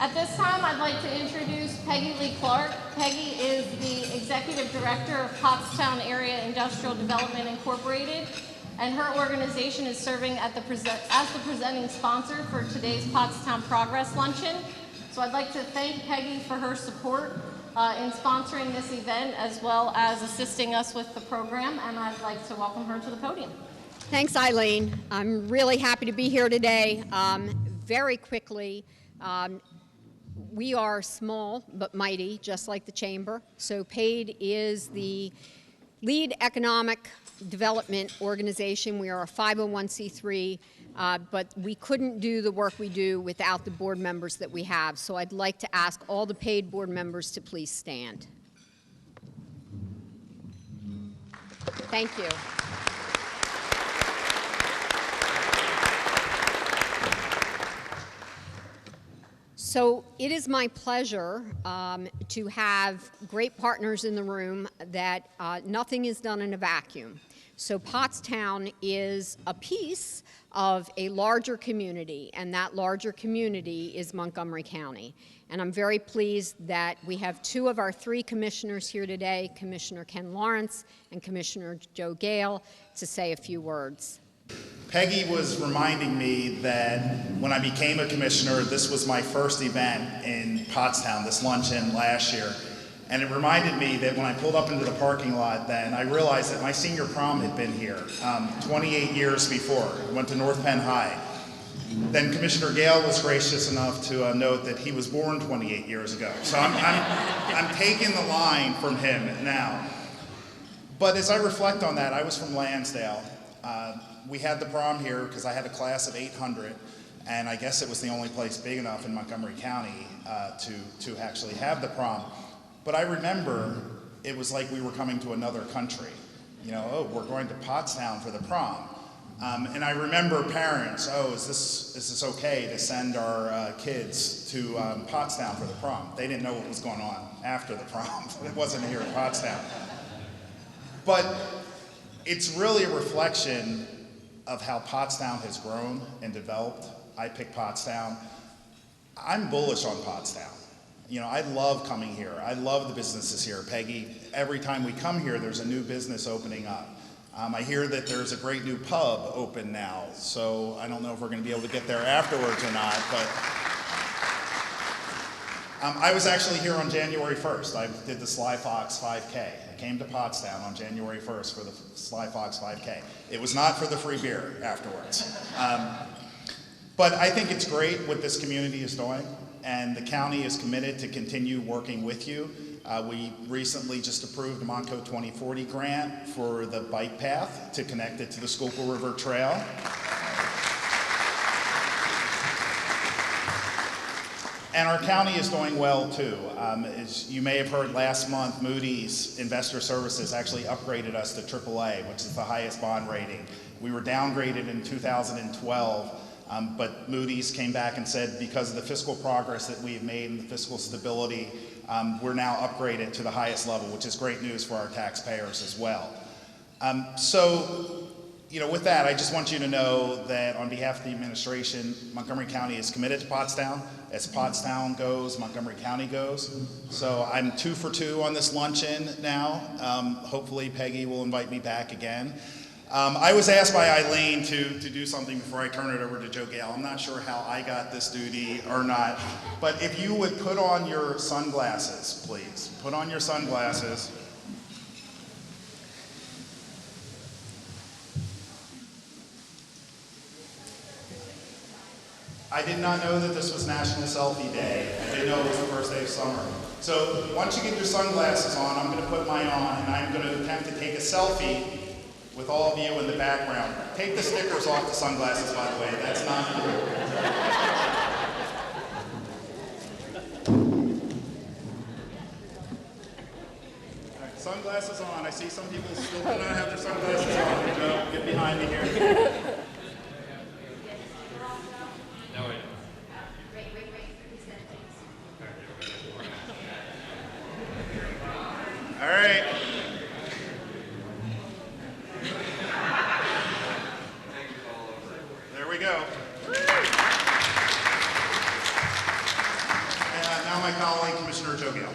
At this time, I'd like to introduce Peggy Lee Clark. Peggy is the Executive Director of Pottstown Area Industrial Development Incorporated, and her organization is serving as the presenting sponsor for today's Pottstown Progress Luncheon. So I'd like to thank Peggy for her support in sponsoring this event, as well as assisting us with the program, and I'd like to welcome her to the podium. Thanks, Eileen. I'm really happy to be here today. Very quickly, we are small but mighty, just like the Chamber. So PAID is the lead economic development organization. We are a 501c3, but we couldn't do the work we do without the board members that we have. So I'd like to ask all the PAID board members to please stand. Thank you. So it is my pleasure to have great partners in the room that nothing is done in a vacuum. So Pottstown is a piece of a larger community, and that larger community is Montgomery County. And I'm very pleased that we have two of our three commissioners here today, Commissioner Ken Lawrence and Commissioner Joe Gale, to say a few words. Peggy was reminding me that when I became a commissioner, this was my first event in Pottstown, this luncheon last year. And it reminded me that when I pulled up into the parking lot then, I realized that my senior prom had been here 28 years before. I went to North Penn High. Then Commissioner Gale was gracious enough to note that he was born 28 years ago. So I'm taking the line from him now. But as I reflect on that, I was from Lansdale. We had the prom here because I had a class of 800, and I guess it was the only place big enough in Montgomery County to actually have the prom. But I remember it was like we were coming to another country. You know, oh, we're going to Pottstown for the prom. And I remember parents, oh, is this okay to send our kids to Pottstown for the prom? They didn't know what was going on after the prom. It wasn't here at Pottstown. But it's really a reflection of how Pottstown has grown and developed. I picked Pottstown. I'm bullish on Pottstown. You know, I love coming here. I love the businesses here. Peggy, every time we come here, there's a new business opening up. I hear that there's a great new pub open now, so I don't know if we're going to be able to get there afterwards or not, but I was actually here on January 1st. I did the Sly Fox 5K. I came to Pottstown on January 1st for the Sly Fox 5K. It was not for the free beer afterwards. But I think it's great what this community is doing, and the county is committed to continue working with you. We recently just approved a Monco 2040 grant for the bike path to connect it to the Schuylkill River Trail. And our county is doing well too. As you may have heard last month, Moody's Investor Services actually upgraded us to AAA, which is the highest bond rating. We were downgraded in 2012, but Moody's came back and said because of the fiscal progress that we've made and the fiscal stability, we're now upgraded to the highest level, which is great news for our taxpayers as well. So, you know, with that, I just want you to know that on behalf of the administration, Montgomery County is committed to Pottstown. As Pottstown goes, Montgomery County goes. So I'm 2 for 2 on this luncheon now. Hopefully Peggy will invite me back again. I was asked by Eileen to do something before I turn it over to Joe Gale. I'm not sure how I got this duty or not, but if you would put on your sunglasses, please. Put on your sunglasses. I did not know that this was National Selfie Day. I didn't know it was the first day of summer. So once you get your sunglasses on, I'm going to put mine on, and I'm going to attempt to take a selfie with all of you in the background. Take the stickers off the sunglasses, by the way. That's not cool. All right, sunglasses on. I see some people still do not have their sunglasses on. No, get behind me here. All right. There we go. Commissioner Joe Gale.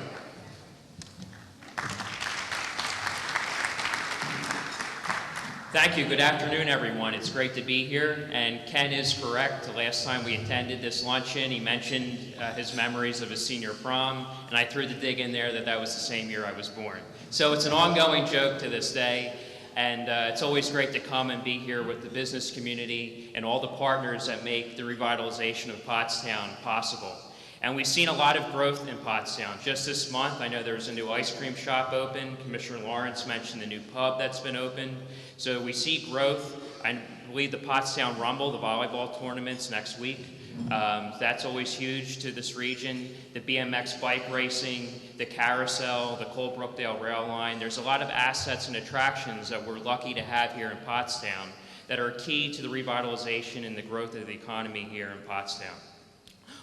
Thank you. Good afternoon, everyone. It's great to be here. And Ken is correct. The last time we attended this luncheon, he mentioned his memories of his senior prom, and I threw the dig in there that that was the same year I was born. So it's an ongoing joke to this day, and it's always great to come and be here with the business community and all the partners that make the revitalization of Pottstown possible. And we've seen a lot of growth in Pottstown. Just this month, I know there's a new ice cream shop open. Commissioner Lawrence mentioned the new pub that's been opened. So we see growth. I believe the Pottstown Rumble, the volleyball tournament's next week. That's always huge to this region. The BMX bike racing, the carousel, the Colebrookdale rail line. There's a lot of assets and attractions that we're lucky to have here in Pottstown that are key to the revitalization and the growth of the economy here in Pottstown.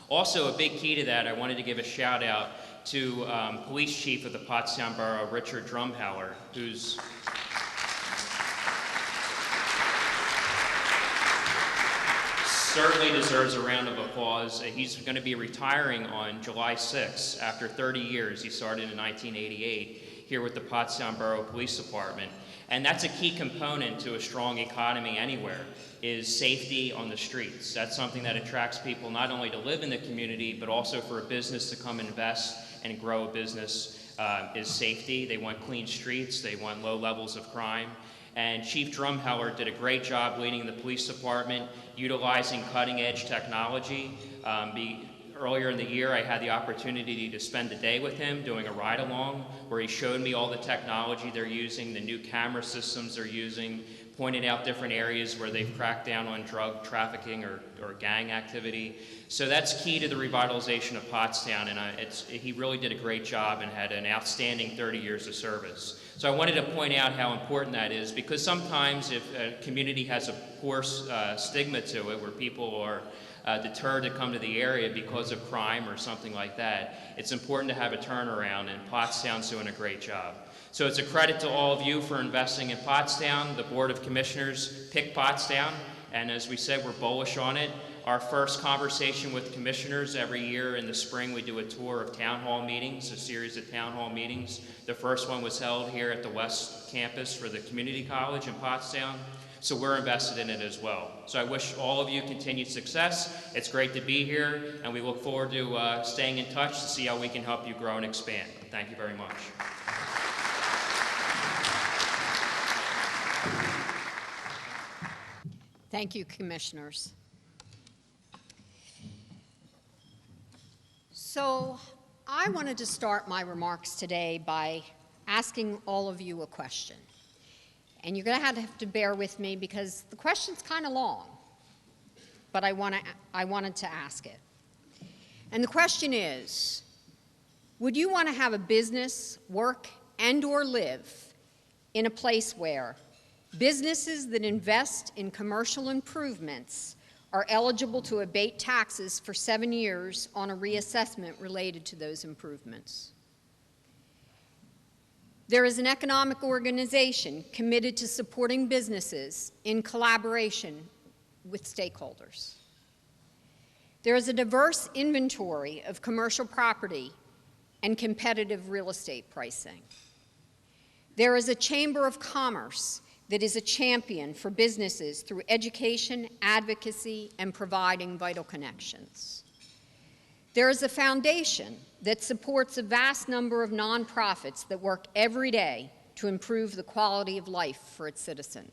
Also, a big key to that, I wanted to give a shout out to Police Chief of the Pottstown Borough, Richard Drumheller, who's certainly deserves a round of applause. He's going to be retiring on July 6th after 30 years. He started in 1988 here with the Pottstown Borough Police Department. And that's a key component to a strong economy anywhere, is safety on the streets. That's something that attracts people not only to live in the community, but also for a business to come invest and grow a business, is safety. They want clean streets, they want low levels of crime. And Chief Drumheller did a great job leading the police department, utilizing cutting-edge technology. Earlier in the year, I had the opportunity to spend a day with him doing a ride-along where he showed me all the technology they're using, the new camera systems they're using, pointed out different areas where they've cracked down on drug trafficking or gang activity. So that's key to the revitalization of Pottstown, and he really did a great job and had an outstanding 30 years of service. So I wanted to point out how important that is, because sometimes if a community has a poor stigma to it, where people are deterred to come to the area because of crime or something like that, it's important to have a turnaround, and Pottstown's doing a great job. So it's a credit to all of you for investing in Pottstown. The Board of Commissioners picked Pottstown, and as we said, we're bullish on it. Our first conversation with commissioners every year in the spring, we do a tour of town hall meetings, a series of town hall meetings. The first one was held here at the West Campus for the community college in Pottstown. So we're invested in it as well. So I wish all of you continued success. It's great to be here, and we look forward to staying in touch to see how we can help you grow and expand. Thank you very much. Thank you, Commissioners. So I wanted to start my remarks today by asking all of you a question. And you're going to have to bear with me because the question's kind of long, but I wanted to ask it. And the question is, would you want to have a business, work, and/or live in a place where businesses that invest in commercial improvements are eligible to abate taxes for 7 years on a reassessment related to those improvements? There is an economic organization committed to supporting businesses in collaboration with stakeholders. There is a diverse inventory of commercial property and competitive real estate pricing. There is a Chamber of Commerce that is a champion for businesses through education, advocacy, and providing vital connections. There is a foundation that supports a vast number of nonprofits that work every day to improve the quality of life for its citizens.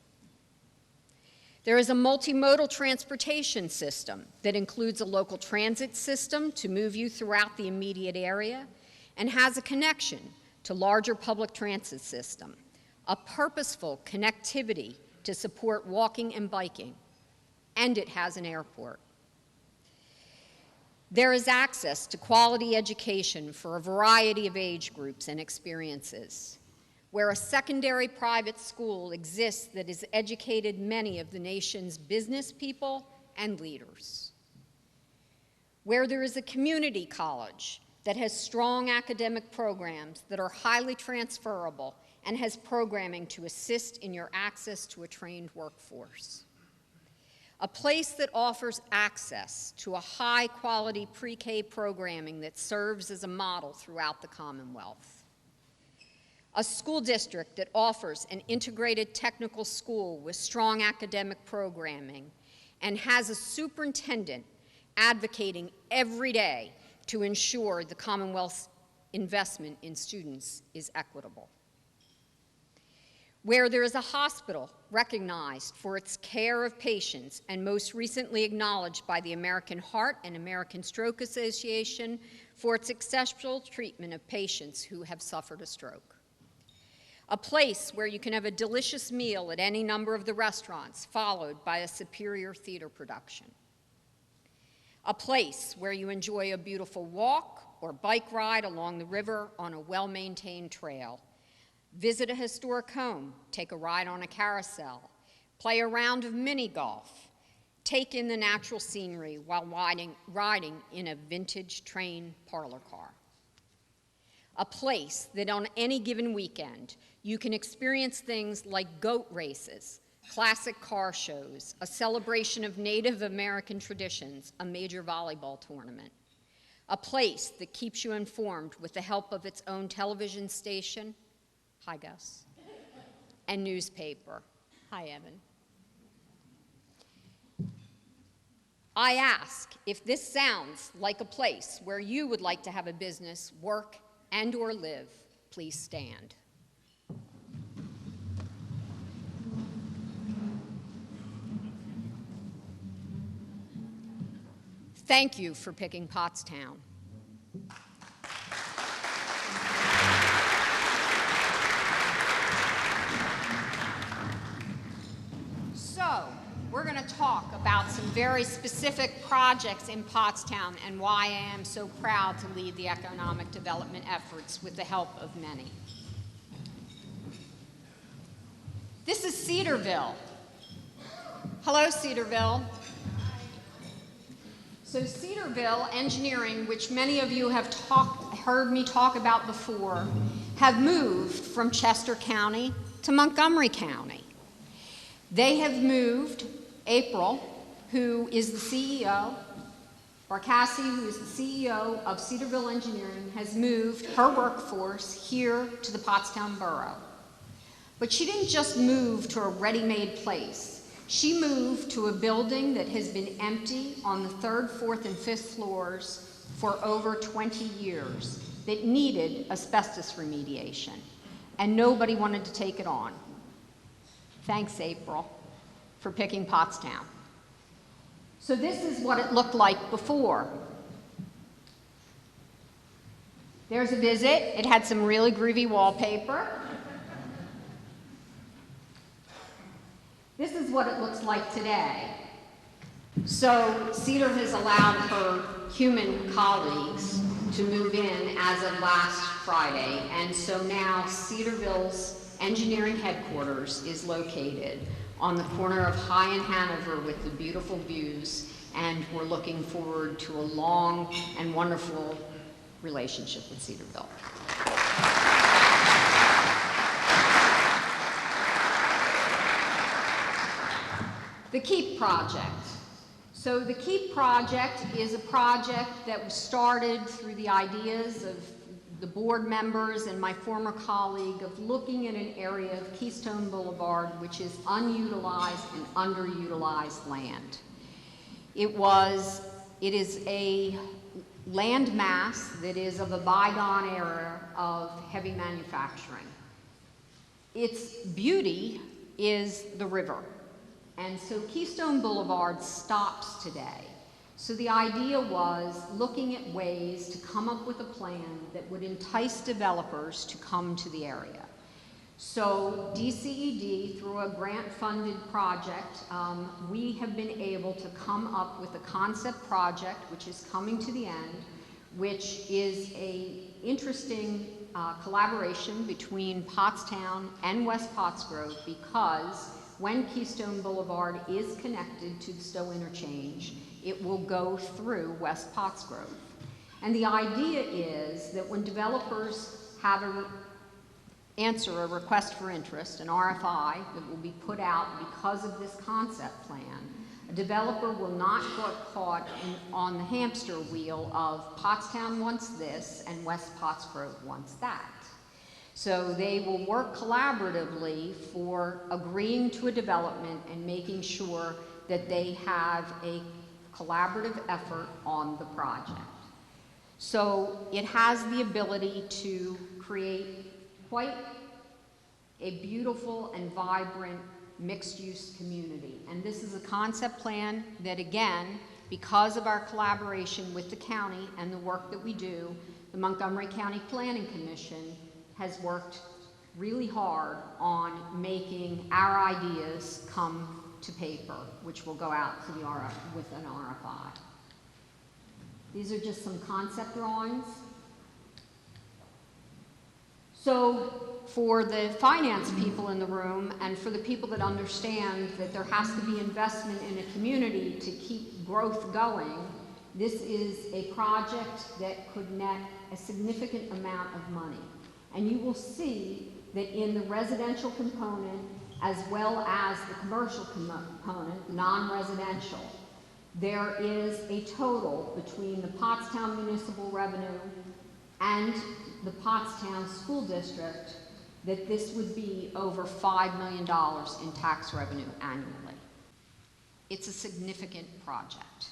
There is a multimodal transportation system that includes a local transit system to move you throughout the immediate area and has a connection to larger public transit system, a purposeful connectivity to support walking and biking, and it has an airport. There is access to quality education for a variety of age groups and experiences, where a secondary private school exists that has educated many of the nation's business people and leaders, where there is a community college that has strong academic programs that are highly transferable and has programming to assist in your access to a trained workforce. A place that offers access to a high-quality pre-K programming that serves as a model throughout the Commonwealth. A school district that offers an integrated technical school with strong academic programming and has a superintendent advocating every day to ensure the Commonwealth's investment in students is equitable. Where there is a hospital recognized for its care of patients and most recently acknowledged by the American Heart and American Stroke Association for its exceptional treatment of patients who have suffered a stroke. A place where you can have a delicious meal at any number of the restaurants, followed by a superior theater production. A place where you enjoy a beautiful walk or bike ride along the river on a well-maintained trail. Visit a historic home, take a ride on a carousel, play a round of mini golf, take in the natural scenery while riding in a vintage train parlor car. A place that on any given weekend you can experience things like goat races, classic car shows, a celebration of Native American traditions, a major volleyball tournament. A place that keeps you informed with the help of its own television station, hi Gus, and newspaper, hi Evan. I ask if this sounds like a place where you would like to have a business, work, and or live, please stand. Thank you for picking Pottstown. So, we're going to talk about some very specific projects in Pottstown and why I am so proud to lead the economic development efforts with the help of many. This is Cedarville. Hello, Cedarville. So Cedarville Engineering, which many of you have heard me talk about before, have moved from Chester County to Montgomery County. They have moved, April, who is the CEO, or Cassie, who is the CEO of Cedarville Engineering, has moved her workforce here to the Pottstown borough. But she didn't just move to a ready-made place. She moved to a building that has been empty on the 3rd, 4th, and 5th floors for over 20 years that needed asbestos remediation, and nobody wanted to take it on. Thanks, April, for picking Pottstown. So this is what it looked like before. There's a visit. It had some really groovy wallpaper. This is what it looks like today. So Cedar has allowed her human colleagues to move in as of last Friday, and so now Cedarville's engineering headquarters is located on the corner of High and Hanover with the beautiful views, and we're looking forward to a long and wonderful relationship with Cedarville. The KEEP project. So the KEEP project is a project that was started through the ideas of the board members and my former colleague of looking at an area of Keystone Boulevard which is unutilized and underutilized land. It is a land mass that is of a bygone era of heavy manufacturing. Its beauty is the river. And so Keystone Boulevard stops today. So the idea was looking at ways to come up with a plan that would entice developers to come to the area. So DCED, through a grant-funded project, we have been able to come up with a concept project which is coming to the end, which is an interesting collaboration between Pottstown and West Pottsgrove, because when Keystone Boulevard is connected to the Stowe Interchange, it will go through West Pottsgrove. And the idea is that when developers have answer a request for interest, an RFI that will be put out because of this concept plan, a A developer will not get caught on the hamster wheel of Pottstown wants this and West Pottsgrove wants that. So they will work collaboratively for agreeing to a development and making sure that they have a collaborative effort on the project. So it has the ability to create quite a beautiful and vibrant mixed-use community. And this is a concept plan that, again, because of our collaboration with the county and the work that we do, the Montgomery County Planning Commission has worked really hard on making our ideas come to paper, which will go out to the with an RFI. These are just some concept drawings. So for the finance people in the room and for the people that understand that there has to be investment in a community to keep growth going, this is a project that could net a significant amount of money. And you will see that in the residential component as well as the commercial component, non-residential, there is a total between the Pottstown municipal revenue and the Pottstown School District that this would be over $5 million in tax revenue annually. It's a significant project.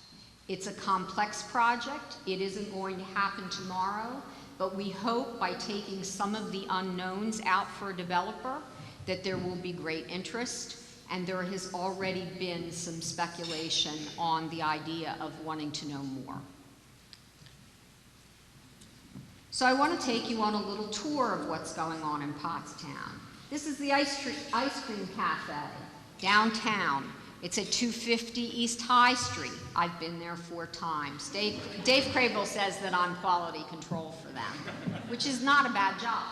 It's a complex project. It isn't going to happen tomorrow, but we hope by taking some of the unknowns out for a developer that there will be great interest, and there has already been some speculation on the idea of wanting to know more. So I want to take you on a little tour of what's going on in Pottstown. This is the ice cream cafe downtown. It's at 250 East High Street. I've been there 4 times. Dave Crable says that I'm quality control for them, which is not a bad job.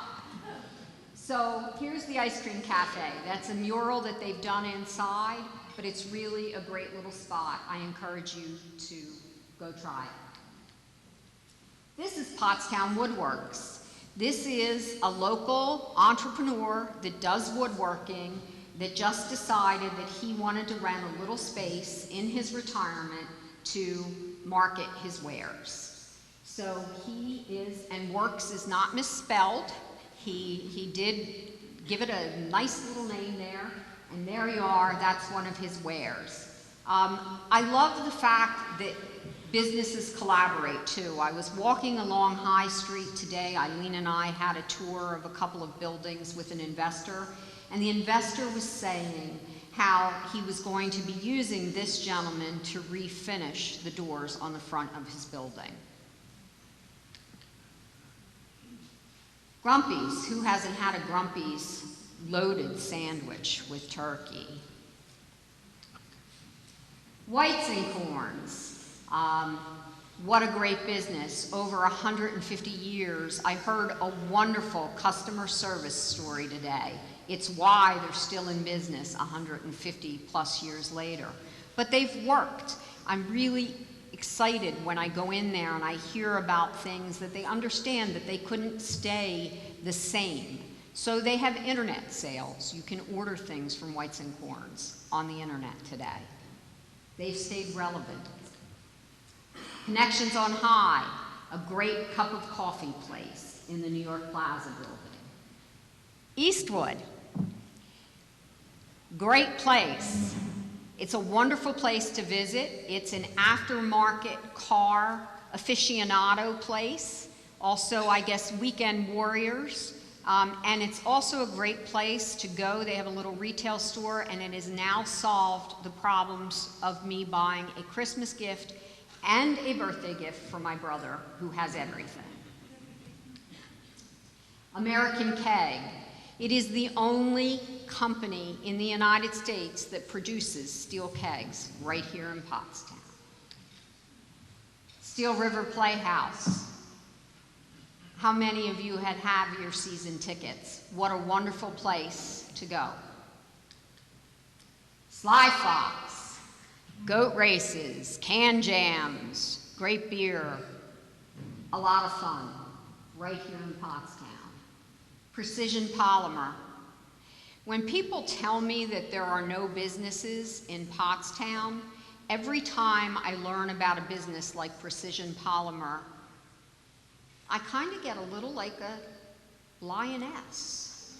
So here's the ice cream cafe. That's a mural that they've done inside, but it's really a great little spot. I encourage you to go try it. This is Pottstown Woodworks. This is a local entrepreneur that does woodworking that just decided that he wanted to rent a little space in his retirement to market his wares. So he is, and works is not misspelled. He did give it a nice little name there, and there you are, that's one of his wares. I love the fact that businesses collaborate too. I was walking along High Street today. Eileen and I had a tour of a couple of buildings with an investor, and the investor was saying how he was going to be using this gentleman to refinish the doors on the front of his building. Grumpy's, who hasn't had a Grumpy's loaded sandwich with turkey? Whites and Corns. What a great business. Over 150 years. I heard a wonderful customer service story today. It's why they're still in business 150 plus years later. But they've worked. I'm really excited when I go in there and I hear about things that they understand that they couldn't stay the same. So they have internet sales. You can order things from Whites and Corns on the internet today. They've stayed relevant. Connections on High, a great cup of coffee place in the New York Plaza building. Eastwood, great place. It's a wonderful place to visit. It's an aftermarket car aficionado place. Also, I guess, weekend warriors. And it's also a great place to go. They have a little retail store, and it has now solved the problems of me buying a Christmas gift and a birthday gift for my brother, who has everything. American Keg. It is the only company in the United States that produces steel kegs right here in Pottstown. Steel River Playhouse. How many of you have your season tickets? What a wonderful place to go. Sly Fox, goat races, can jams, great beer, a lot of fun right here in Pottstown. Precision Polymer. When people tell me that there are no businesses in Pottstown, every time I learn about a business like Precision Polymer, I kind of get a little like a lioness.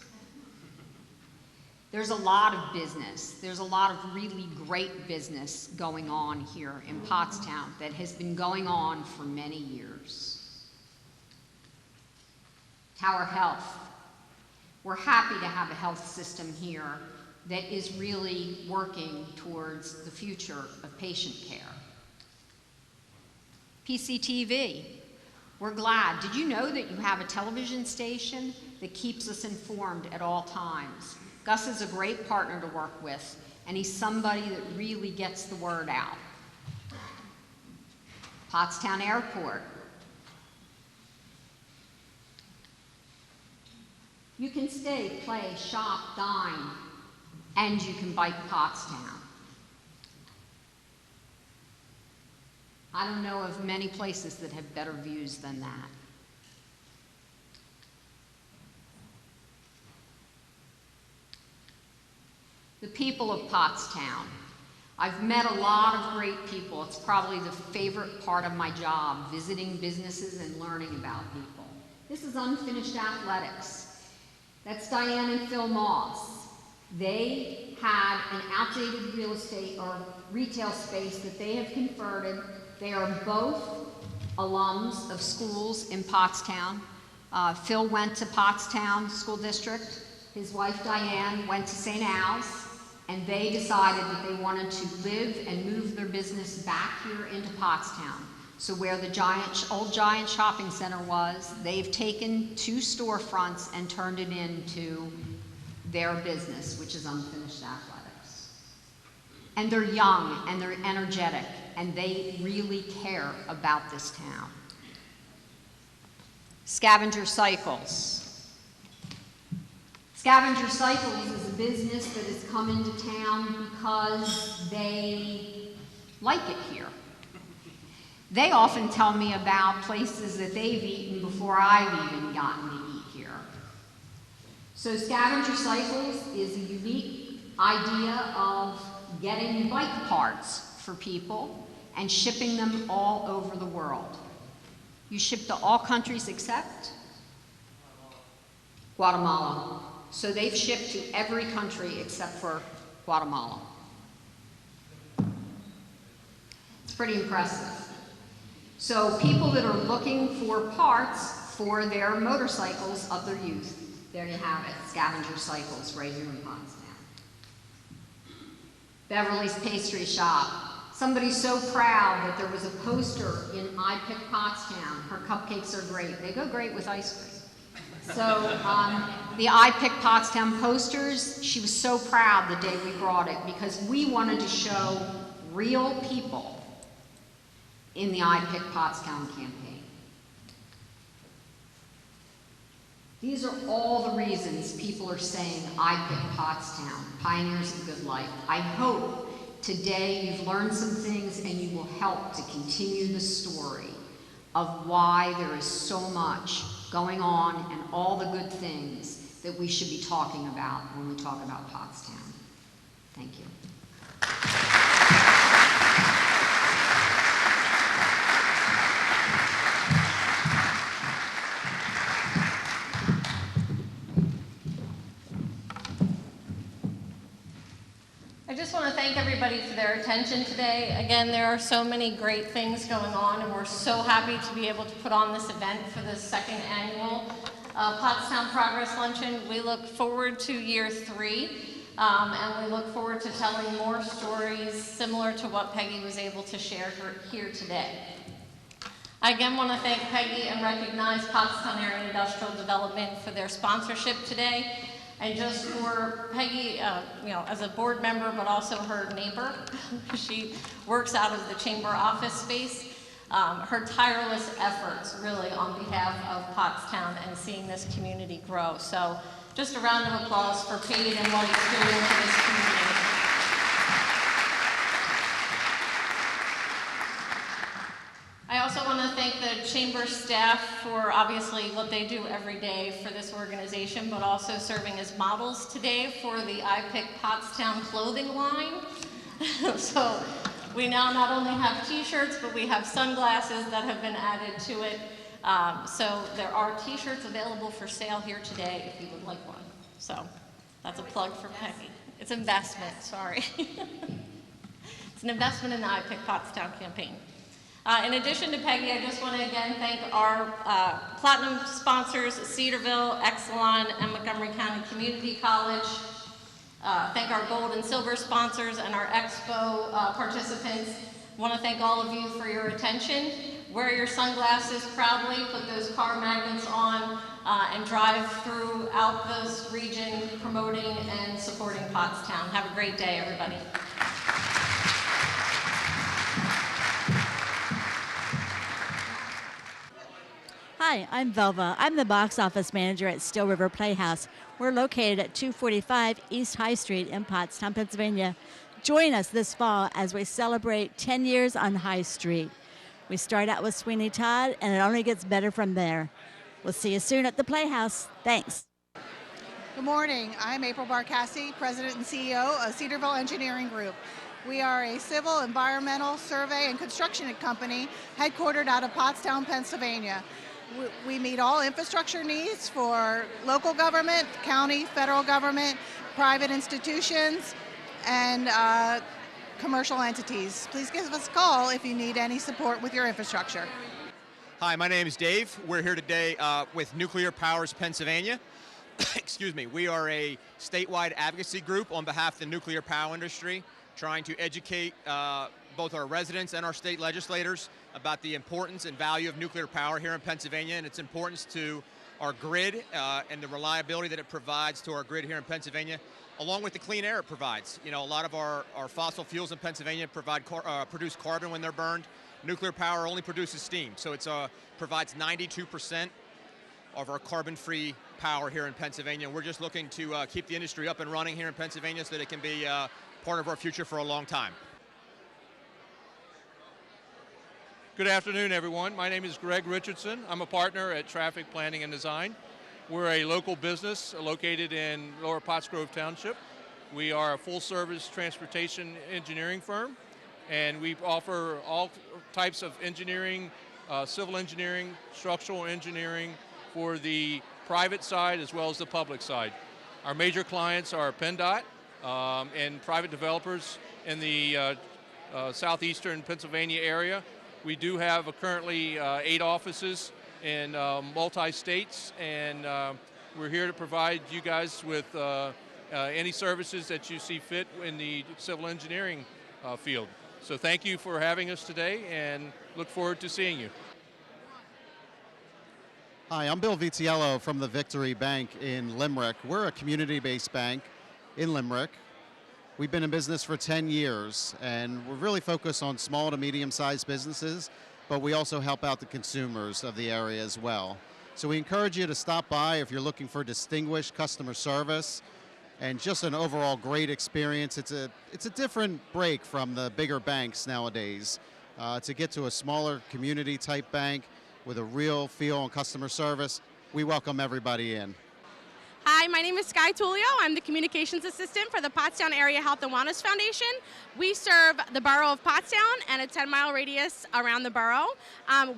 There's a lot of business. There's a lot of really great business going on here in Pottstown that has been going on for many years. Tower Health. We're happy to have a health system here that is really working towards the future of patient care. PCTV. We're glad. Did you know that you have a television station that keeps us informed at all times? Gus is a great partner to work with, and he's somebody that really gets the word out. Pottstown Airport. You can stay, play, shop, dine, and you can bike Pottstown. I don't know of many places that have better views than that. The people of Pottstown. I've met a lot of great people. It's probably the favorite part of my job, visiting businesses and learning about people. This is Unfinished Athletics. That's Diane and Phil Moss. They had an outdated real estate or retail space that they have converted. They are both alums of schools in Pottstown. Phil went to Pottstown School District. His wife Diane went to St. Al's, and they decided that they wanted to live and move their business back here into Pottstown. So where the old Giant shopping center was, they've taken 2 storefronts and turned it into their business, which is Unfinished Athletics. And they're young and they're energetic and they really care about this town. Scavenger Cycles. Scavenger Cycles is a business that has come into town because they like it here. They often tell me about places that they've eaten before I've even gotten to eat here. So Scavenger Cycles is a unique idea of getting bike parts for people and shipping them all over the world. You ship to all countries except Guatemala. So they've shipped to every country except for Guatemala. It's pretty impressive. So people that are looking for parts for their motorcycles of their youth, there you have it, Scavenger Cycles right here in Pottstown. Beverly's Pastry Shop. Somebody's so proud that there was a poster in I Pick Pottstown. Her cupcakes are great. They go great with ice cream. So the I Pick Pottstown posters, she was so proud the day we brought it because we wanted to show real people in the I Pick Pottstown campaign. These are all the reasons people are saying I Pick Pottstown, pioneers of good life. I hope today you've learned some things and you will help to continue the story of why there is so much going on and all the good things that we should be talking about when we talk about Pottstown. Thank you. I just want to thank everybody for their attention today. Again, there are so many great things going on, and we're so happy to be able to put on this event for the 2nd annual Pottstown Progress Luncheon. We look forward to year 3, and we look forward to telling more stories similar to what Peggy was able to share here today. I again want to thank Peggy and recognize Pottstown Area Industrial Development for their sponsorship today. And just for Peggy, as a board member, but also her neighbor, she works out of the chamber office space. Her tireless efforts really on behalf of Pottstown and seeing this community grow. So just a round of applause for Pete and what he's doing for this community. I also want to thank the chamber staff for obviously what they do every day for this organization, but also serving as models today for the I Pick Pottstown clothing line. So we now not only have t-shirts, but we have sunglasses that have been added to it. So there are t-shirts available for sale here today if you would like one. So that's a plug for Peggy. It's investment, sorry. It's an investment in the I Pick Pottstown campaign. In addition to Peggy, I just want to again thank our platinum sponsors, Cedarville, Exelon, and Montgomery County Community College. Thank our gold and silver sponsors and our expo participants. I want to thank all of you for your attention. Wear your sunglasses proudly, put those car magnets on, and drive throughout this region promoting and supporting Pottstown. Have a great day, everybody. Hi, I'm Velva. I'm the box office manager at Still River Playhouse. We're located at 245 East High Street in Pottstown, Pennsylvania. Join us this fall as we celebrate 10 years on High Street. We start out with Sweeney Todd, and it only gets better from there. We'll see you soon at the Playhouse. Thanks. Good morning. I'm April Barcassi, President and CEO of Cedarville Engineering Group. We are a civil, environmental, survey, and construction company headquartered out of Pottstown, Pennsylvania. We meet all infrastructure needs for local government, county, federal government, private institutions, and commercial entities. Please give us a call if you need any support with your infrastructure. Hi, my name is Dave. We're here today with Nuclear Powers Pennsylvania. Excuse me. We are a statewide advocacy group on behalf of the nuclear power industry, trying to educate both our residents and our state legislators about the importance and value of nuclear power here in Pennsylvania and its importance to our grid and the reliability that it provides to our grid here in Pennsylvania, along with the clean air it provides. You know, a lot of our fossil fuels in Pennsylvania produce carbon when they're burned. Nuclear power only produces steam, so it provides 92% of our carbon-free power here in Pennsylvania. We're just looking to keep the industry up and running here in Pennsylvania so that it can be part of our future for a long time. Good afternoon, everyone. My name is Greg Richardson. I'm a partner at Traffic Planning and Design. We're a local business located in Lower Pottsgrove Township. We are a full-service transportation engineering firm, and we offer all types of engineering, civil engineering, structural engineering for the private side as well as the public side. Our major clients are PennDOT and private developers in the southeastern Pennsylvania area. We do have currently 8 offices in multi-states, and we're here to provide you guys with any services that you see fit in the civil engineering field. So thank you for having us today, and look forward to seeing you. Hi, I'm Bill Vitiello from the Victory Bank in Limerick. We're a community-based bank in Limerick. We've been in business for 10 years, and we're really focused on small to medium-sized businesses, but we also help out the consumers of the area as well. So we encourage you to stop by if you're looking for distinguished customer service and just an overall great experience. It's a different break from the bigger banks nowadays. To get to a smaller community-type bank with a real feel on customer service, we welcome everybody in. Hi, my name is Sky Tullio. I'm the Communications Assistant for the Pottstown Area Health and Wellness Foundation. We serve the borough of Pottstown and a 10-mile radius around the borough.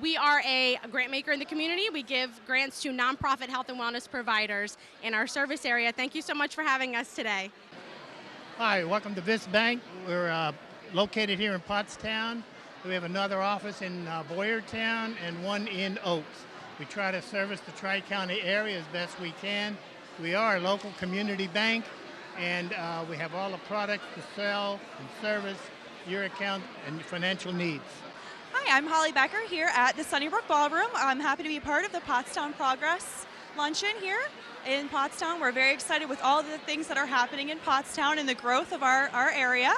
We are a grant maker in the community. We give grants to nonprofit health and wellness providers in our service area. Thank you so much for having us today. Hi, welcome to Vis Bank. We're located here in Pottstown. We have another office in Boyertown and one in Oaks. We try to service the Tri-County area as best we can. We are a local community bank, and we have all the products to sell and service your account and financial needs. Hi, I'm Holly Becker here at the Sunnybrook Ballroom. I'm happy to be part of the Pottstown Progress Luncheon here in Pottstown. We're very excited with all the things that are happening in Pottstown and the growth of our area.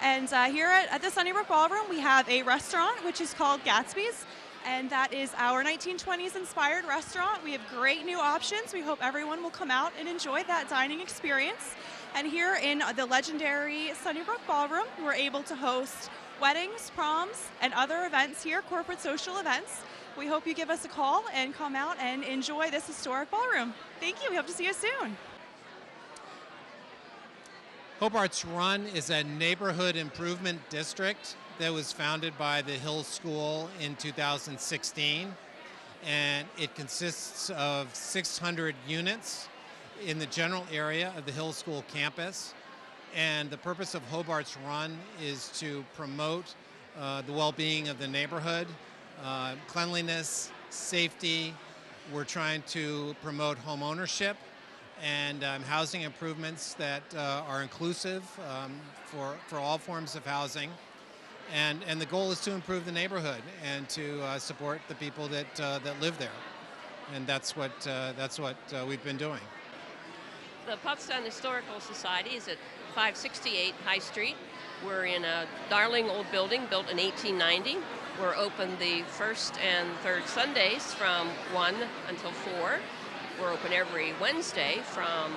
And here at the Sunnybrook Ballroom, we have a restaurant which is called Gatsby's. And that is our 1920s inspired restaurant. We have great new options. We hope everyone will come out and enjoy that dining experience. And here in the legendary Sunnybrook Ballroom, we're able to host weddings, proms, and other events here, corporate social events. We hope you give us a call and come out and enjoy this historic ballroom. Thank you. We hope to see you soon. Hobarts Run is a neighborhood improvement district that was founded by the Hill School in 2016, and it consists of 600 units in the general area of the Hill School campus. And the purpose of Hobarts Run is to promote the well-being of the neighborhood, cleanliness, safety. We're trying to promote home ownership and housing improvements that are inclusive for all forms of housing. And the goal is to improve the neighborhood and to support the people that live there. And that's what we've been doing. The Pottstown Historical Society is at 568 High Street. We're in a darling old building built in 1890. We're open the first and third Sundays from 1 until 4. We're open every Wednesday from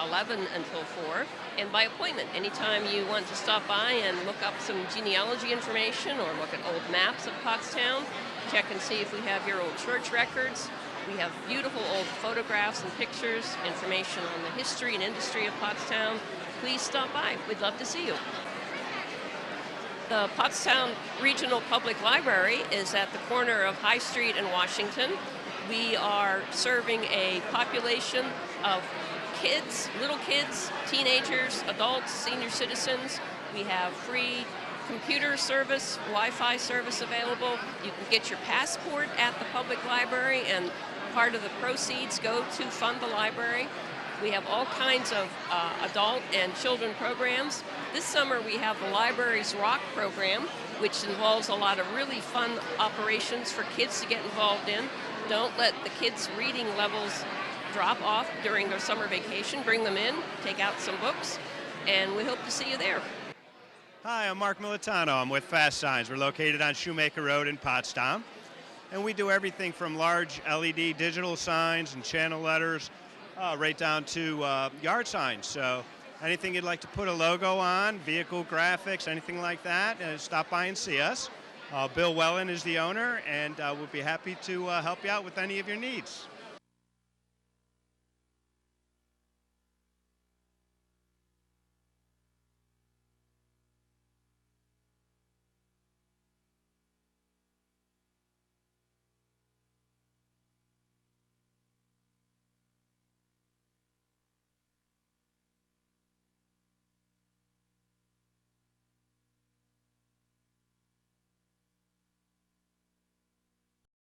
11 until 4, and by appointment. Anytime you want to stop by and look up some genealogy information or look at old maps of Pottstown, check and see if we have your old church records. We have beautiful old photographs and pictures, information on the history and industry of Pottstown. Please stop by. We'd love to see you. The Pottstown Regional Public Library is at the corner of High Street and Washington. We are serving a population of kids, little kids, teenagers, adults, senior citizens. We have free computer service, Wi-Fi service available. You can get your passport at the public library, and part of the proceeds go to fund the library. We have all kinds of adult and children programs. This summer we have the Libraries Rock program, which involves a lot of really fun operations for kids to get involved in. Don't let the kids' reading levels drop off during their summer vacation. Bring them in, take out some books, and we hope to see you there. Hi, I'm Mark Militano. I'm with FASTSIGNS. We're located on Shoemaker Road in Pottstown. And we do everything from large LED digital signs and channel letters right down to yard signs. So anything you'd like to put a logo on, vehicle graphics, anything like that, stop by and see us. Bill Wellen is the owner, and we'll be happy to help you out with any of your needs.